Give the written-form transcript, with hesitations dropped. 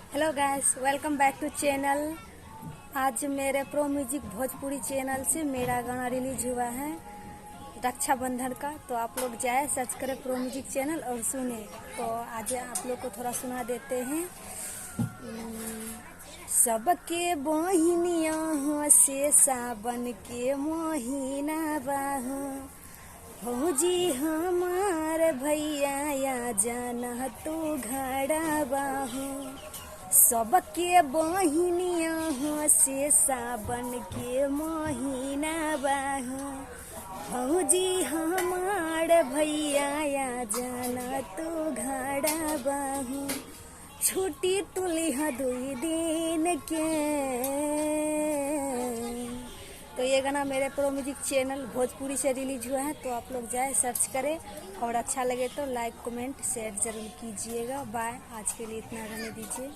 Hello guys, welcome back to channel. आज मेरे pro music Bhojpuri channel से मेरा गाना रिलीज हुआ है रक्षाबंधन का। तो आप लोग जाए सर्च करें प्रो म्यूजिक चैनल और सुने। तो आज आप लोग को थोड़ा सुना देते हैं। सबके बहिनिया से सावन के महीना बाहो, भौजी हमार भैया या जाना तू घड़ा बाहो। सबके बहिनिया से सावन के महीना बाहो, भौजी हमार भैया या जाना तू घड़ा बाहो। छुट्टी तुलिहा 2 दिन के। तो ये गाना मेरे प्रो म्यूजिक चैनल भोजपुरी से रिलीज हुआ है। तो आप लोग जाए सर्च करें और अच्छा लगे तो लाइक कमेंट शेयर जरूर कीजिएगा। बाय। आज के लिए इतना रहने दीजिए।